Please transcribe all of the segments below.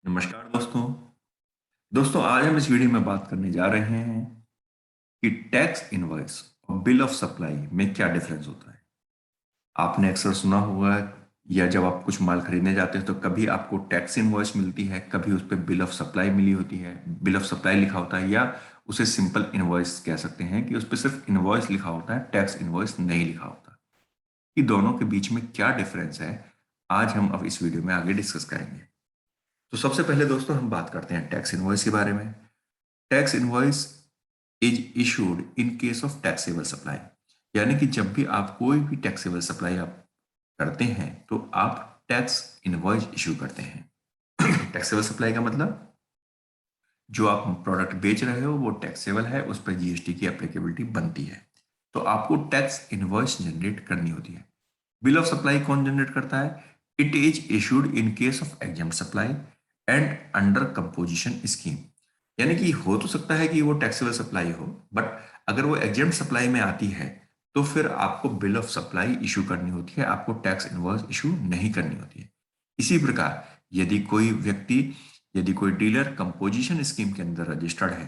नमस्कार दोस्तों। आज हम इस वीडियो में बात करने जा रहे हैं कि टैक्स इनवॉइस और बिल ऑफ सप्लाई में क्या डिफरेंस होता है। आपने अक्सर सुना होगा या जब आप कुछ माल खरीदने जाते हैं तो कभी आपको टैक्स इनवॉइस मिलती है, कभी उस पर बिल ऑफ सप्लाई मिली होती है, बिल ऑफ सप्लाई लिखा होता है, या उसे सिंपल इनवॉइस कह सकते हैं कि उस पर सिर्फ इनवॉइस लिखा होता है, टैक्स इनवॉइस नहीं लिखा होता। कि दोनों के बीच में क्या डिफरेंस है, आज हम अब इस वीडियो में आगे डिस्कस करेंगे। तो सबसे पहले दोस्तों हम बात करते हैं टैक्स इनवॉइस के बारे में। Tax invoice is issued in case of taxable supply, यानी कि जब भी आप कोई भी टैक्सेबल सप्लाई आप करते हैं तो आप टैक्स इनवॉइस इशू करते हैं। टैक्सेबल सप्लाई का मतलब जो आप प्रोडक्ट बेच रहे हो वो टैक्सेबल है, उस पर जीएसटी की एप्लीकेबिलिटी बनती है, तो आपको टैक्स इनवॉइस जनरेट करनी होती है। बिल ऑफ सप्लाई कौन जनरेट करता है? It is issued in case of exempt supply and under composition scheme. यानी कि हो तो सकता है कि वो टैक्सेबल सप्लाई हो, बट अगर वो एग्जाम सप्लाई में आती है तो फिर आपको बिल ऑफ सप्लाई इशू करनी होती है, आपको टैक्स इनवॉइस इशू नहीं करनी होती है। इसी प्रकार यदि कोई व्यक्ति, यदि कोई डीलर कंपोजिशन स्कीम के अंदर रजिस्टर्ड है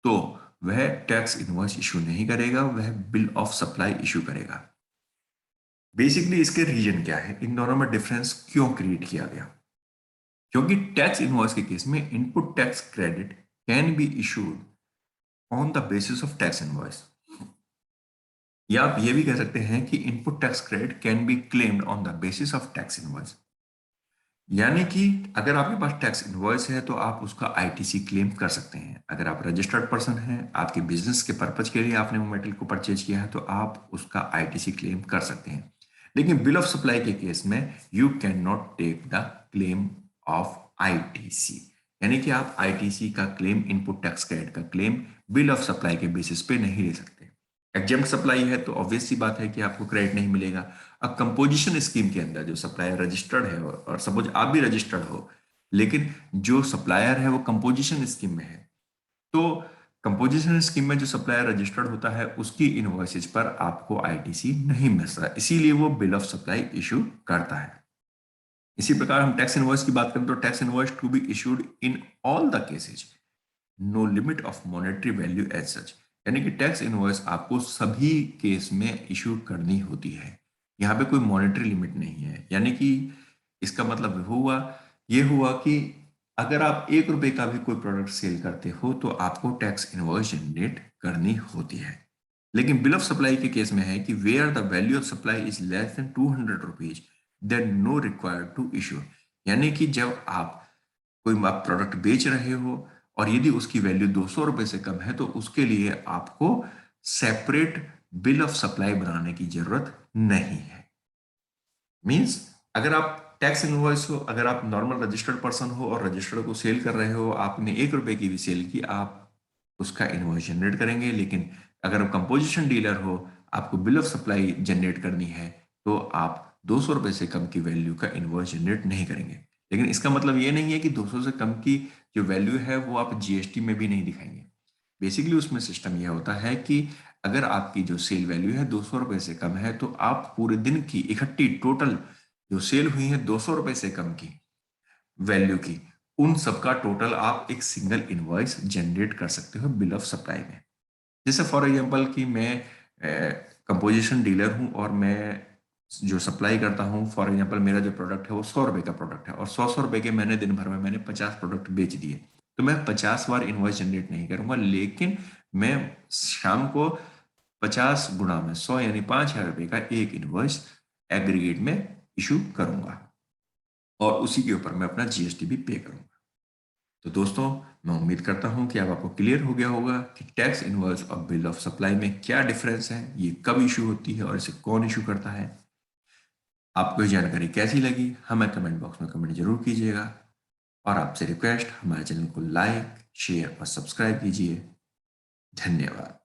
तो वह टैक्स इनवॉइस इशू नहीं करेगा, वह बिल ऑफ सप्लाई इशू करेगा। बेसिकली इसके रीजन क्या है, इन दोनों में डिफरेंस क्यों क्रिएट किया गया? क्योंकि टैक्स इनवॉइस के केस में input tax credit can be issued on the basis of tax invoice, या आप ये भी कह सकते हैं कि input tax credit can be claimed on the basis of tax invoice. यानी कि अगर आपके पास टैक्स इनवॉइस है तो आप उसका आईटीसी क्लेम कर सकते हैं। अगर आप रजिस्टर्ड पर्सन हैं, आपके बिजनेस के पर्पज के लिए आपने वो मेटेरियल को परचेज किया है तो आप उसका आईटीसी क्लेम कर सकते हैं। लेकिन बिल ऑफ सप्लाई के केस में you can not take the claim of ITC, यानी कि आप आईटीसी का क्लेम, इनपुट टैक्स क्रेडिट का क्लेम बिल ऑफ सप्लाई के बेसिस पे नहीं ले सकते। एग्जेम्प्ट सप्लाई है तो ऑब्वियस सी बात है कि आपको क्रेडिट नहीं मिलेगा। अब कंपोजिशन स्कीम के अंदर जो सप्लायर रजिस्टर्ड है और सपोज आप भी रजिस्टर्ड हो, लेकिन जो सप्लायर है वो कंपोजिशन स्कीम में है, तो कंपोजिशन स्कीम में जो सप्लायर रजिस्टर्ड होता है उसकी इनवॉइसेज पर आपको आईटीसी नहीं मिलता, इसीलिए वो बिल ऑफ सप्लाई इशू करता है। इसी प्रकार हम टैक्स इनवॉइस की बात करें तो tax invoice to be issued in all the cases, no limit of monetary value as such. यानी कि टैक्स इनवॉइस आपको सभी केस में इशू करनी होती है, यहाँ पे कोई मॉनेटरी लिमिट नहीं है। यानी कि इसका मतलब हुआ, ये हुआ कि अगर आप 1 रुपए का भी कोई प्रोडक्ट सेल करते हो तो आपको टैक्स इनवॉइस जनरेट करनी होती है। लेकिन बिल ऑफ सप्लाई के केस में है कि where the value of supply is less than 200 rupees, then no required to issue. यानी कि जब आप कोई आप प्रोडक्ट बेच रहे हो और यदि उसकी वैल्यू 200 रुपए से कम है तो उसके लिए आपको सेपरेट बिल ऑफ सप्लाई बनाने की जरूरत नहीं है। मींस अगर आप टैक्स इनवॉइस हो, अगर आप नॉर्मल रजिस्टर्ड पर्सन हो और रजिस्टर्ड को सेल कर रहे हो, आपने 1 रुपए की भी सेल की, आप उसका इनवॉइस जनरेट करेंगे। लेकिन अगर आप कंपोजिशन डीलर हो, आपको बिल ऑफ सप्लाई जनरेट करनी है तो आप 200 रुपए से कम की वैल्यू का इनवॉइस जनरेट नहीं करेंगे। लेकिन इसका मतलब ये नहीं है कि 200 से कम की जो वैल्यू है वो आप जीएसटी में भी नहीं दिखाएंगे। बेसिकली उसमें सिस्टम यह होता है कि अगर आपकी जो सेल वैल्यू है 200 रुपए से कम है तो आप पूरे दिन की इकट्ठी टोटल जो सेल हुई है 200 रुपए से कम की वैल्यू की, उन सबका टोटल आप एक सिंगल इनवॉइस जनरेट कर सकते हो बिल ऑफ सप्लाई में। जैसे फॉर एग्जांपल कि मैं कंपोजिशन डीलर हूं और मैं जो सप्लाई करता हूं, फॉर एग्जांपल मेरा जो प्रोडक्ट है वो 100 रुपए का प्रोडक्ट है और 100 100 रुपए के मैंने दिन भर में मैंने 50 प्रोडक्ट बेच दिए, तो मैं 50 बार इनवॉइस जनरेट नहीं करूंगा, लेकिन मैं शाम को 50 गुणा में 100 यानी 5,000 रुपए का एक इनवॉइस एग्रीगेट में इशू करूंगा और उसी के ऊपर मैं अपना जीएसटी भी पे करूंगा। तो दोस्तों, मैं उम्मीद करता हूं कि अब आपको क्लियर हो गया होगा कि टैक्स इनवॉइस और बिल ऑफ सप्लाई में क्या डिफरेंस है, ये कब इशू होती है और इसे कौन इशू करता है। आपको ये जानकारी कैसी लगी हमें कमेंट बॉक्स में कमेंट जरूर कीजिएगा, और आपसे रिक्वेस्ट, हमारे चैनल को लाइक, शेयर और सब्सक्राइब कीजिए। धन्यवाद।